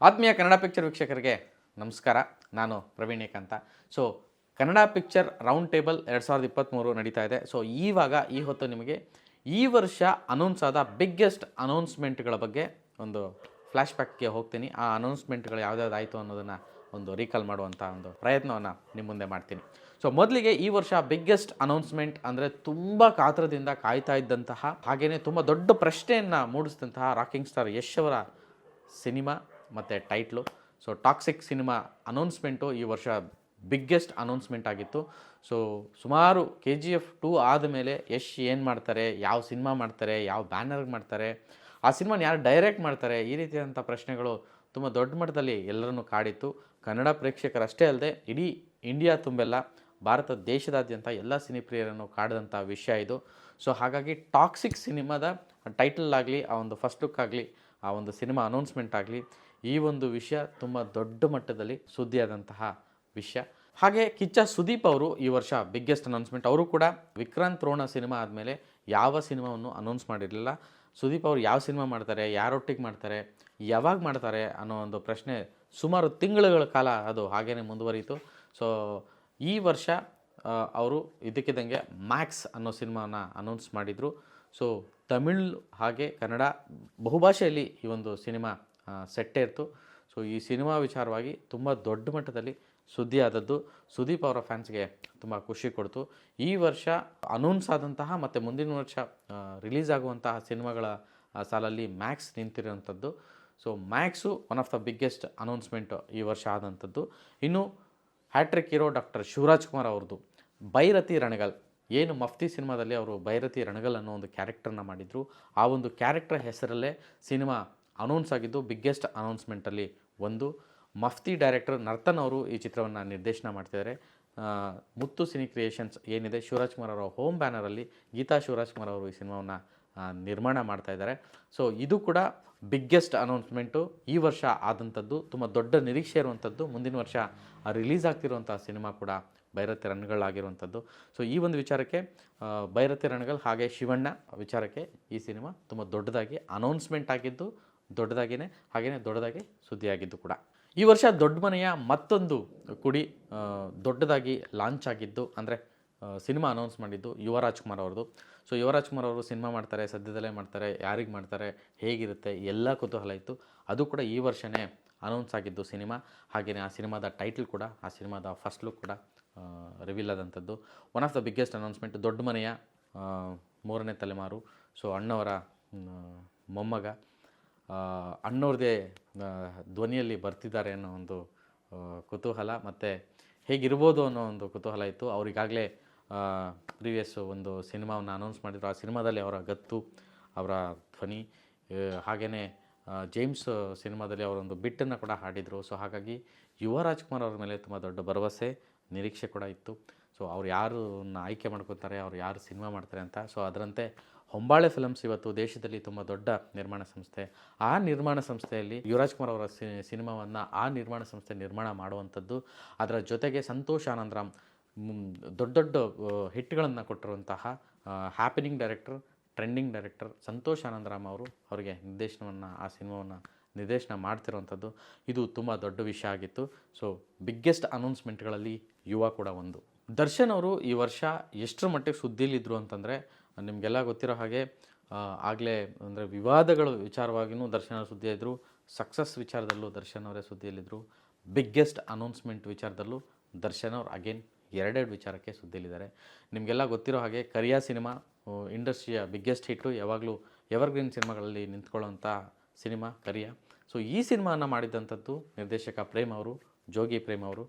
ಆತ್ಮೀಯ ಕನ್ನಡ ಪಿಕ್ಚರ್ ವೀಕ್ಷಕರಿಗೆ ನಮಸ್ಕಾರ. ನಾನು ಪ್ರವೀಣ್ ಏಕಾಂತ. So Kannada picture round table 2023 ನಡೀತಾ ಇದೆ. ಸೊ ಈ ಹೊತ್ತು ನಿಮಗೆ ಈ ವರ್ಷ ಅನೌನ್ಸ್ ಆದ ಬಿಗ್ಗೆಸ್ಟ್ ಅನೌನ್ಸ್ಮೆಂಟ್ಗಳ ಬಗ್ಗೆ ಒಂದು ಫ್ಲ್ಯಾಶ್ ಬ್ಯಾಕ್ಗೆ ಹೋಗ್ತೀನಿ. ಆ ಅನೌನ್ಸ್ಮೆಂಟ್ಗಳು ಯಾವ್ದಾವ್ದು ಆಯಿತು ಅನ್ನೋದನ್ನು ಒಂದು ರೀಕಾಲ್ ಮಾಡುವಂಥ ಒಂದು ಪ್ರಯತ್ನವನ್ನು ನಿಮ್ಮ ಮುಂದೆ ಮಾಡ್ತೀನಿ. ಸೊ ಮೊದಲಿಗೆ ಈ ವರ್ಷ ಬಿಗ್ಗೆಸ್ಟ್ ಅನೌನ್ಸ್ಮೆಂಟ್ ಅಂದರೆ ತುಂಬ ಕಾತರದಿಂದ ಕಾಯ್ತಾ ಇದ್ದಂತಹ, ಹಾಗೆಯೇ ತುಂಬ ದೊಡ್ಡ ಪ್ರಶ್ನೆಯನ್ನು ಮೂಡಿಸಿದಂತಹ ರಾಕಿಂಗ್ ಸ್ಟಾರ್ ಯಶ್ ಅವರ ಸಿನಿಮಾ ಮತ್ತು title. So toxic cinema announcement ಈ ವರ್ಷ ಬಿಗ್ಗೆಸ್ಟ್ ಅನೌನ್ಸ್ಮೆಂಟ್ ಆಗಿತ್ತು. ಸೊ ಸುಮಾರು KGF 2 ಆದಮೇಲೆ ಯಶ್ ಏನು ಮಾಡ್ತಾರೆ, ಯಾವ ಸಿನಿಮಾ ಮಾಡ್ತಾರೆ, ಯಾವ ಬ್ಯಾನರ್ಗೆ ಮಾಡ್ತಾರೆ, ಆ ಸಿನಿಮಾನ ಯಾರು ಡೈರೆಕ್ಟ್ ಮಾಡ್ತಾರೆ, ಈ ರೀತಿಯಾದಂಥ ಪ್ರಶ್ನೆಗಳು ತುಂಬ ದೊಡ್ಡ ಮಟ್ಟದಲ್ಲಿ ಎಲ್ಲರನ್ನೂ ಕಾಡಿತ್ತು. ಕನ್ನಡ ಪ್ರೇಕ್ಷಕರಷ್ಟೇ ಅಲ್ಲದೆ ಇಡೀ ಇಂಡಿಯಾ ತುಂಬೆಲ್ಲ ಭಾರತ ದೇಶದಾದ್ಯಂತ ಎಲ್ಲ ಸಿನಿಪ್ರಿಯರನ್ನು ಕಾಡಿದಂಥ ವಿಷಯ ಇದು. ಸೊ ಹಾಗಾಗಿ ಟಾಕ್ಸಿಕ್ ಸಿನಿಮಾದ ಟೈಟಲ್ ಆಗಲಿ, ಆ ಒಂದು ಫಸ್ಟ್ ಲುಕ್ ಆಗಲಿ, ಆ ಒಂದು ಸಿನಿಮಾ ಅನೌನ್ಸ್ಮೆಂಟ್ ಆಗಲಿ, ಈ ಒಂದು ವಿಷಯ ತುಂಬ ದೊಡ್ಡ ಮಟ್ಟದಲ್ಲಿ ಸುದ್ದಿಯಾದಂತಹ ವಿಷಯ. ಹಾಗೆ ಕಿಚ್ಚ ಸುದೀಪ್ ಅವರು ಈ ವರ್ಷ ಬಿಗ್ಗೆಸ್ಟ್ ಅನೌನ್ಸ್ಮೆಂಟ್. ಅವರು ಕೂಡ ವಿಕ್ರಾಂತ್ ರೋಣ ಸಿನಿಮಾ ಆದಮೇಲೆ ಯಾವ ಸಿನಿಮಾವನ್ನು ಅನೌನ್ಸ್ ಮಾಡಿರಲಿಲ್ಲ. ಸುದೀಪ್ ಅವರು ಯಾವ ಸಿನಿಮಾ ಮಾಡ್ತಾರೆ, ಯಾರೊಟ್ಟಿಗೆ ಮಾಡ್ತಾರೆ, ಯಾವಾಗ ಮಾಡ್ತಾರೆ ಅನ್ನೋ ಒಂದು ಪ್ರಶ್ನೆ ಸುಮಾರು ತಿಂಗಳುಗಳ ಕಾಲ ಅದು ಹಾಗೇ ಮುಂದುವರಿಯಿತು. ಸೊ ಈ ವರ್ಷ ಅವರು ಇದಕ್ಕಿದ್ದಂಗೆ ಮ್ಯಾಕ್ಸ್ ಅನ್ನೋ ಸಿನಿಮಾವನ್ನು ಅನೌನ್ಸ್ ಮಾಡಿದರು. ಸೊ ತಮಿಳ್ ಹಾಗೆ ಕನ್ನಡ ಬಹುಭಾಷೆಯಲ್ಲಿ ಈ ಒಂದು ಸಿನಿಮಾ ಸೆಟ್ಟೇ ಇರ್ತು. ಸೊ ಈ ಸಿನಿಮಾ ವಿಚಾರವಾಗಿ ತುಂಬ ದೊಡ್ಡ ಮಟ್ಟದಲ್ಲಿ ಸುದ್ದಿ ಆದದ್ದು ಸುದೀಪ್ ಅವರ ಫ್ಯಾನ್ಸ್ಗೆ ತುಂಬ ಖುಷಿ ಕೊಡ್ತು. ಈ ವರ್ಷ ಅನೌನ್ಸ್ ಆದಂತಹ ಮತ್ತು ಮುಂದಿನ ವರ್ಷ ರಿಲೀಸ್ ಆಗುವಂತಹ ಸಿನಿಮಾಗಳ ಸಾಲಲ್ಲಿ ಮ್ಯಾಕ್ಸ್ ನಿಂತಿರುವಂಥದ್ದು. So Max one of the biggest announcement ಈ ವರ್ಷ ಆದಂಥದ್ದು. ಇನ್ನು hattrick hero doctor Shivaraj Kumar ಅವ್ರದ್ದು ಬೈರತಿ ರಣಗಲ್, ಏನು ಮಫ್ತಿ ಸಿನಿಮಾದಲ್ಲಿ ಅವರು ಬೈರತಿ ರಣಗಲ್ ಅನ್ನೋ ಒಂದು ಕ್ಯಾರೆಕ್ಟರ್ನ ಮಾಡಿದರು. ಆ ಒಂದು ಕ್ಯಾರೆಕ್ಟರ್ ಹೆಸರಲ್ಲೇ ಸಿನಿಮಾ ಅನೌನ್ಸ್ ಆಗಿದ್ದು ಬಿಗ್ಗೆಸ್ಟ್ ಅನೌನ್ಸ್ಮೆಂಟಲ್ಲಿ ಒಂದು. ಮಫ್ತಿ ಡೈರೆಕ್ಟರ್ ನರ್ತನ್ ಅವರು ಈ ಚಿತ್ರವನ್ನು ನಿರ್ದೇಶನ ಮಾಡ್ತಿದ್ದಾರೆ. ಮುತ್ತು ಸಿನಿ ಕ್ರಿಯೇಷನ್ಸ್ ಏನಿದೆ, ಶಿವರಾಜ್ ಕುಮಾರ್ ಅವರ ಹೋಮ್ ಬ್ಯಾನರಲ್ಲಿ ಗೀತಾ ಶಿವರಾಜ್ ಕುಮಾರ್ ಅವರು ಈ ಸಿನಿಮಾವನ್ನು ನಿರ್ಮಾಣ ಮಾಡ್ತಾ ಇದ್ದಾರೆ. ಸೊ ಇದು ಕೂಡ ಬಿಗ್ಗೆಸ್ಟ್ ಅನೌನ್ಸ್ಮೆಂಟು ಈ ವರ್ಷ ಆದಂಥದ್ದು. ತುಂಬ ದೊಡ್ಡ ನಿರೀಕ್ಷೆ ಇರುವಂಥದ್ದು. ಮುಂದಿನ ವರ್ಷ ರಿಲೀಸ್ ಆಗ್ತಿರುವಂಥ ಸಿನಿಮಾ ಕೂಡ ಬೈರತಿ ರಣಗಳಾಗಿರುವಂಥದ್ದು. ಸೊ ಈ ಒಂದು ವಿಚಾರಕ್ಕೆ ಬೈರತಿ ರಣಗಲ್ ಹಾಗೆ ಶಿವಣ್ಣ ವಿಚಾರಕ್ಕೆ ಈ ಸಿನಿಮಾ ತುಂಬ ದೊಡ್ಡದಾಗಿ ಅನೌನ್ಸ್ಮೆಂಟ್ ಆಗಿದ್ದು, ಹಾಗೆಯೇ ದೊಡ್ಡದಾಗಿ ಸುದ್ದಿಯಾಗಿದ್ದು ಕೂಡ. ಈ ವರ್ಷ ದೊಡ್ಡ ಮನೆಯ ಮತ್ತೊಂದು ಕುಡಿ ದೊಡ್ಡದಾಗಿ ಲಾಂಚ್ ಆಗಿದ್ದು, ಅಂದರೆ ಸಿನಿಮಾ ಅನೌನ್ಸ್ ಮಾಡಿದ್ದು ಯುವರಾಜ್ ಕುಮಾರ್ ಅವ್ರದ್ದು. ಸೊ ಯುವರಾಜ್ ಕುಮಾರ್ ಅವರು ಸಿನಿಮಾ ಮಾಡ್ತಾರೆ, ಸದ್ಯದಲ್ಲೇ ಮಾಡ್ತಾರೆ, ಯಾರಿಗೆ ಮಾಡ್ತಾರೆ, ಹೇಗಿರುತ್ತೆ, ಎಲ್ಲ ಕುತೂಹಲ ಇತ್ತು. ಅದು ಕೂಡ ಈ ವರ್ಷವೇ ಅನೌನ್ಸ್ ಆಗಿದ್ದು ಸಿನಿಮಾ. ಹಾಗೆಯೇ ಆ ಸಿನಿಮಾದ ಟೈಟಲ್ ಕೂಡ, ಆ ಸಿನಿಮಾದ ಫಸ್ಟ್ ಲುಕ್ ಕೂಡ ರಿವೀಲ್ ಆದಂಥದ್ದು. One of the biggest announcement. ದೊಡ್ಡ ಮನೆಯ ಮೂರನೇ ತಲೆಮಾರು. ಸೊ ಅಣ್ಣವರ ಮೊಮ್ಮಗ ಅಣ್ಣವ್ರದ್ದೇ ಧ್ವನಿಯಲ್ಲಿ ಬರ್ತಿದ್ದಾರೆ ಅನ್ನೋ ಒಂದು ಕುತೂಹಲ, ಮತ್ತು ಹೇಗಿರ್ಬೋದು ಅನ್ನೋ ಒಂದು ಕುತೂಹಲ ಇತ್ತು. ಅವರಿಗಾಗಲೇ ಪ್ರೀವಿಯಸ್ ಒಂದು ಸಿನಿಮಾವನ್ನು ಅನೌನ್ಸ್ ಮಾಡಿದರು. ಆ ಸಿನಿಮಾದಲ್ಲಿ ಅವರ ಗತ್ತು, ಅವರ ಧ್ವನಿ, ಹಾಗೆಯೇ ಜೇಮ್ಸ್ ಸಿನಿಮಾದಲ್ಲಿ ಅವರೊಂದು ಬಿಟ್ಟನ್ನು ಕೂಡ ಹಾಡಿದರು. ಸೊ ಹಾಗಾಗಿ ಯುವರಾಜ್ ಕುಮಾರ್ ಅವ್ರ ಮೇಲೆ ತುಂಬ ದೊಡ್ಡ ಭರವಸೆ, ನಿರೀಕ್ಷೆ ಕೂಡ ಇತ್ತು. ಸೊ ಅವ್ರು ಯಾರನ್ನ ಆಯ್ಕೆ ಮಾಡ್ಕೋತಾರೆ, ಅವ್ರು ಯಾರು ಸಿನಿಮಾ ಮಾಡ್ತಾರೆ ಅಂತ. ಸೊ ಅದರಂತೆ ಹೊಂಬಾಳೆ ಫಿಲಮ್ಸ್ ಇವತ್ತು ದೇಶದಲ್ಲಿ ತುಂಬ ದೊಡ್ಡ ನಿರ್ಮಾಣ ಸಂಸ್ಥೆ. ಆ ನಿರ್ಮಾಣ ಸಂಸ್ಥೆಯಲ್ಲಿ ಯುವರಾಜ್ ಕುಮಾರ್ ಅವರ ಸಿನಿಮಾವನ್ನು ಆ ನಿರ್ಮಾಣ ಸಂಸ್ಥೆ ನಿರ್ಮಾಣ ಮಾಡುವಂಥದ್ದು. ಅದರ ಜೊತೆಗೆ ಸಂತೋಷ್ ಆನಂದರಾಮ್ ದೊಡ್ಡ ದೊಡ್ಡ ಹಿಟ್ಗಳನ್ನು ಕೊಟ್ಟಿರುವಂತಹ happening director, trending director Santosh Anandaram ಅವರು ಅವರಿಗೆ ಆ ಸಿನಿಮಾವನ್ನು ನಿರ್ದೇಶನ ಮಾಡ್ತಿರುವಂಥದ್ದು. ಇದು ತುಂಬ ದೊಡ್ಡ ವಿಷಯ ಆಗಿತ್ತು. ಸೊ ಬಿಗ್ಗೆಸ್ಟ್ ಅನೌನ್ಸ್ಮೆಂಟ್ಗಳಲ್ಲಿ ಯುವ ಕೂಡ ಒಂದು. ದರ್ಶನ್ ಅವರು ಈ ವರ್ಷ ಎಷ್ಟರ ಮಟ್ಟಿಗೆ ಸುದ್ದಿಲಿದ್ದರು ಅಂತಂದರೆ, ನಿಮಗೆಲ್ಲ ಗೊತ್ತಿರೋ ಹಾಗೆ ಆಗಲೇ ಅಂದರೆ ವಿವಾದಗಳ ವಿಚಾರವಾಗಿಯೂ ದರ್ಶನ್ ಅವರು ಸುದ್ದಿಯಿದ್ದರು, ಸಕ್ಸಸ್ ವಿಚಾರದಲ್ಲೂ ದರ್ಶನ್ ಅವರೇ ಸುದ್ದಿಯಲ್ಲಿದ್ದರು, ಬಿಗ್ಗೆಸ್ಟ್ ಅನೌನ್ಸ್ಮೆಂಟ್ ವಿಚಾರದಲ್ಲೂ ದರ್ಶನ್ ಅವರು ಅಗೇನ್ ಎರಡೆರಡು ವಿಚಾರಕ್ಕೆ ಸುದ್ದಿಯಲ್ಲಿದ್ದಾರೆ. ನಿಮಗೆಲ್ಲ ಗೊತ್ತಿರೋ ಹಾಗೆ ಕರಿಯಾ ಸಿನಿಮಾ ಇಂಡಸ್ಟ್ರಿಯ ಬಿಗ್ಗೆಸ್ಟ್ ಹಿಟ್ಟು, ಯಾವಾಗಲೂ ಎವರ್ಗ್ರೀನ್ ಸಿನಿಮಾಗಳಲ್ಲಿ ನಿಂತ್ಕೊಳ್ಳೋಂಥ ಸಿನಿಮಾ ಕರಿಯಾ. ಸೊ ಈ ಸಿನಿಮಾನ ಮಾಡಿದಂಥದ್ದು ನಿರ್ದೇಶಕ ಪ್ರೇಮ್ ಅವರು, ಜೋಗಿ ಪ್ರೇಮ್ ಅವರು.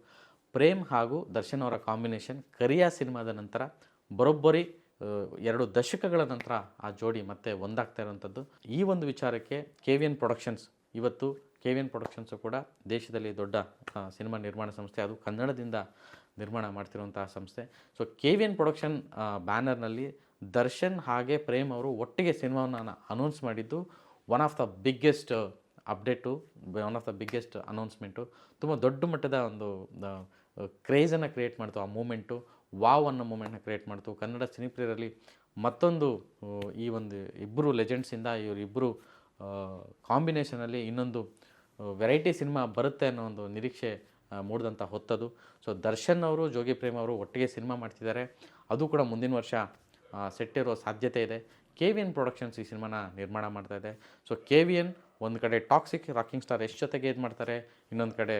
ಪ್ರೇಮ್ ಹಾಗೂ ದರ್ಶನ್ ಅವರ ಕಾಂಬಿನೇಷನ್ ಕರಿಯಾ ಸಿನಿಮಾದ ನಂತರ ಬರೋಬ್ಬರಿ 2 ದಶಕಗಳ ನಂತರ ಆ ಜೋಡಿ ಮತ್ತೆ ಒಂದಾಗ್ತಾ ಇರುವಂಥದ್ದು. ಈ ಒಂದು ವಿಚಾರಕ್ಕೆ KVN ಪ್ರೊಡಕ್ಷನ್ಸ್, ಇವತ್ತು KVN ಪ್ರೊಡಕ್ಷನ್ಸು ಕೂಡ ದೇಶದಲ್ಲಿ ದೊಡ್ಡ ಸಿನಿಮಾ ನಿರ್ಮಾಣ ಸಂಸ್ಥೆ, ಅದು ಕನ್ನಡದಿಂದ ನಿರ್ಮಾಣ ಮಾಡ್ತಿರುವಂತಹ ಸಂಸ್ಥೆ. ಸೊ KVN ಪ್ರೊಡಕ್ಷನ್ ಬ್ಯಾನರ್ನಲ್ಲಿ ದರ್ಶನ್ ಹಾಗೆ ಪ್ರೇಮ್ ಅವರು ಒಟ್ಟಿಗೆ ಸಿನಿಮಾವನ್ನು ಅನೌನ್ಸ್ ಮಾಡಿದ್ದು one of the biggest update, one of the biggest announcement. ತುಂಬ ದೊಡ್ಡ ಮಟ್ಟದ ಒಂದು ಕ್ರೇಜನ್ನು ಕ್ರಿಯೇಟ್ ಮಾಡ್ತು ಆ ಮೂಮೆಂಟು. ವಾವ್ ಅನ್ನೋ ಮೂಮೆಂಟ್ನ ಕ್ರಿಯೇಟ್ ಮಾಡ್ತು. ಕನ್ನಡ ಸಿನಿಪ್ರಿಯರಲ್ಲಿ ಮತ್ತೊಂದು ಈ ಒಂದು ಇಬ್ಬರು ಲೆಜೆಂಡ್ಸಿಂದ ಇವರಿಬ್ಬರು ಕಾಂಬಿನೇಷನಲ್ಲಿ ಇನ್ನೊಂದು ವೆರೈಟಿ ಸಿನಿಮಾ ಬರುತ್ತೆ ಅನ್ನೋ ಒಂದು ನಿರೀಕ್ಷೆ ಮೂಡಿದಂಥ ಹೊತ್ತದು. ಸೊ ದರ್ಶನ್ ಅವರು, ಜೋಗಿ ಪ್ರೇಮ್ ಅವರು ಒಟ್ಟಿಗೆ ಸಿನಿಮಾ ಮಾಡ್ತಿದ್ದಾರೆ. ಅದು ಕೂಡ ಮುಂದಿನ ವರ್ಷ ಸೆಟ್ ಇರೋ ಸಾಧ್ಯತೆ ಇದೆ. KVN ಪ್ರೊಡಕ್ಷನ್ಸ್ ಈ ಸಿನಿಮಾನ ನಿರ್ಮಾಣ ಮಾಡ್ತಾ ಇದೆ. ಸೊ KVN ಒಂದು ಕಡೆ ಟಾಕ್ಸಿಕ್ ರಾಕಿಂಗ್ ಸ್ಟಾರ್ ಯಶ್ ಜೊತೆಗೆ ಇದು ಮಾಡ್ತಾರೆ, ಇನ್ನೊಂದು ಕಡೆ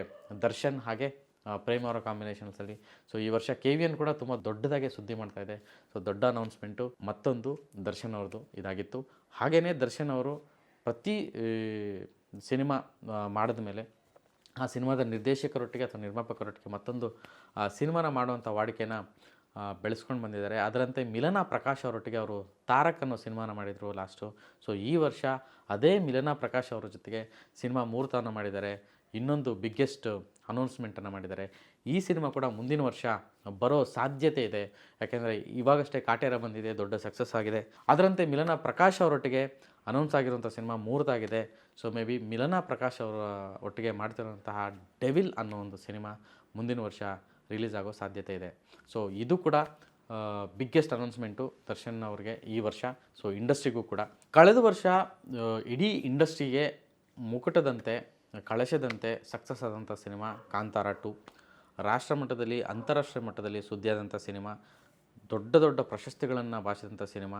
ದರ್ಶನ್ ಹಾಗೆ ಪ್ರೇಮ್ ಅವರ ಕಾಂಬಿನೇಷನ್ಸಲ್ಲಿ. ಸೊ ಈ ವರ್ಷ KVN ಕೂಡ ತುಂಬ ದೊಡ್ಡದಾಗಿ ಸುದ್ದಿ ಮಾಡ್ತಾ ಇದೆ. ಸೊ ದೊಡ್ಡ ಅನೌನ್ಸ್ಮೆಂಟು ಮತ್ತೊಂದು ದರ್ಶನ್ ಅವ್ರದ್ದು ಇದಾಗಿತ್ತು. ಹಾಗೆಯೇ ದರ್ಶನ್ ಅವರು ಪ್ರತಿ ಸಿನಿಮಾ ಮಾಡಿದ ಮೇಲೆ ಆ ಸಿನಿಮಾದ ನಿರ್ದೇಶಕರೊಟ್ಟಿಗೆ ಅಥವಾ ನಿರ್ಮಾಪಕರೊಟ್ಟಿಗೆ ಮತ್ತೊಂದು ಸಿನಿಮಾನ ಮಾಡುವಂಥ ವಾಡಿಕೆನ ಬೆಳೆಸ್ಕೊಂಡು ಬಂದಿದ್ದಾರೆ. ಅದರಂತೆ ಮಿಲನಾ ಪ್ರಕಾಶ್ ಅವರೊಟ್ಟಿಗೆ ಅವರು ತಾರಕ್ ಅನ್ನೋ ಸಿನಿಮಾನ ಮಾಡಿದರು ಲಾಸ್ಟು. ಸೊ ಈ ವರ್ಷ ಅದೇ ಮಿಲನಾ ಪ್ರಕಾಶ್ ಅವರ ಜೊತೆಗೆ ಸಿನಿಮಾ ಮುಹೂರ್ತವನ್ನು ಮಾಡಿದ್ದಾರೆ. ಇನ್ನೊಂದು ಬಿಗ್ಗೆಸ್ಟ್ ಅನೌನ್ಸ್ಮೆಂಟನ್ನು ಮಾಡಿದ್ದಾರೆ. ಈ ಸಿನಿಮಾ ಕೂಡ ಮುಂದಿನ ವರ್ಷ ಬರೋ ಸಾಧ್ಯತೆ ಇದೆ. ಯಾಕೆಂದರೆ ಇವಾಗಷ್ಟೇ ಕಾಟೇರ ಬಂದಿದೆ, ದೊಡ್ಡ ಸಕ್ಸಸ್ ಆಗಿದೆ. ಅದರಂತೆ ಮಿಲನಾ ಪ್ರಕಾಶ್ ಅವರೊಟ್ಟಿಗೆ ಅನೌನ್ಸ್ ಆಗಿರುವಂಥ ಸಿನಿಮಾ ಮುಹೂರ್ತ ಆಗಿದೆ. So may be Milana Prakash ಅವರ ಒಟ್ಟಿಗೆ ಮಾಡ್ತಿರುವಂತಹ ಡೆವಿಲ್ ಅನ್ನೋ ಒಂದು ಸಿನಿಮಾ ಮುಂದಿನ ವರ್ಷ ರಿಲೀಸ್ ಆಗೋ ಸಾಧ್ಯತೆ ಇದೆ. ಸೊ ಇದು ಕೂಡ ಬಿಗ್ಗೆಸ್ಟ್ ಅನೌನ್ಸ್ಮೆಂಟು ದರ್ಶನ್ ಅವ್ರಿಗೆ ಈ ವರ್ಷ. ಸೊ ಇಂಡಸ್ಟ್ರಿಗೂ ಕೂಡ ಕಳೆದ ವರ್ಷ ಇಡೀ ಇಂಡಸ್ಟ್ರಿಗೆ ಮುಕುಟದಂತೆ ಕಳಶದಂತೆ ಸಕ್ಸಸ್ ಆದಂಥ ಸಿನಿಮಾ ಕಾಂತಾರ 2. ರಾಷ್ಟ್ರ ಮಟ್ಟದಲ್ಲಿ ಅಂತಾರಾಷ್ಟ್ರೀಯ ಮಟ್ಟದಲ್ಲಿ ಸುದ್ದಿಯಾದಂಥ ಸಿನಿಮಾ, ದೊಡ್ಡ ದೊಡ್ಡ ಪ್ರಶಸ್ತಿಗಳನ್ನು ಬಾಚಿದಂಥ ಸಿನಿಮಾ,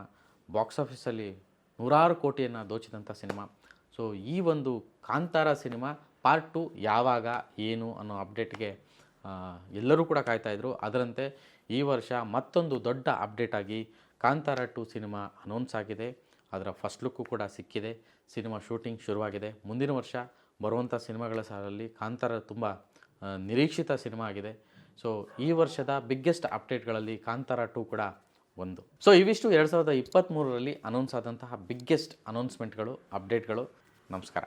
ಬಾಕ್ಸ್ ಆಫೀಸಲ್ಲಿ 100 ಕೋಟಿಯನ್ನು ದೋಚಿದಂಥ ಸಿನಿಮಾ. ಸೊ ಈ ಒಂದು ಕಾಂತಾರ ಸಿನಿಮಾ ಪಾರ್ಟ್ 2 ಯಾವಾಗ ಏನು ಅನ್ನೋ ಅಪ್ಡೇಟ್ಗೆ ಎಲ್ಲರೂ ಕೂಡ ಕಾಯ್ತಾಯಿದ್ರು. ಅದರಂತೆ ಈ ವರ್ಷ ಮತ್ತೊಂದು ದೊಡ್ಡ ಅಪ್ಡೇಟ್ ಆಗಿ ಕಾಂತಾರ 2 ಸಿನಿಮಾ ಅನೌನ್ಸ್ ಆಗಿದೆ. ಅದರ ಫಸ್ಟ್ ಲುಕ್ಕು ಕೂಡ ಸಿಕ್ಕಿದೆ. ಸಿನಿಮಾ ಶೂಟಿಂಗ್ ಶುರುವಾಗಿದೆ. ಮುಂದಿನ ವರ್ಷ ಬರುವಂಥ ಸಿನಿಮಾಗಳ ಸಾಲಲ್ಲಿ ಕಾಂತಾರ ತುಂಬ ನಿರೀಕ್ಷಿತ ಸಿನಿಮಾ ಆಗಿದೆ. ಸೊ ಈ ವರ್ಷದ ಬಿಗ್ಗೆಸ್ಟ್ ಅಪ್ಡೇಟ್ಗಳಲ್ಲಿ ಕಾಂತಾರ 2 ಕೂಡ ಒಂದು. ಸೊ ಇವಿಷ್ಟು 2023ರಲ್ಲಿ ಅನೌನ್ಸ್ ಆದಂತಹ ಬಿಗ್ಗೆಸ್ಟ್ ಅನೌನ್ಸ್ಮೆಂಟ್ಗಳು, ಅಪ್ಡೇಟ್ಗಳು. ನಮಸ್ಕಾರ.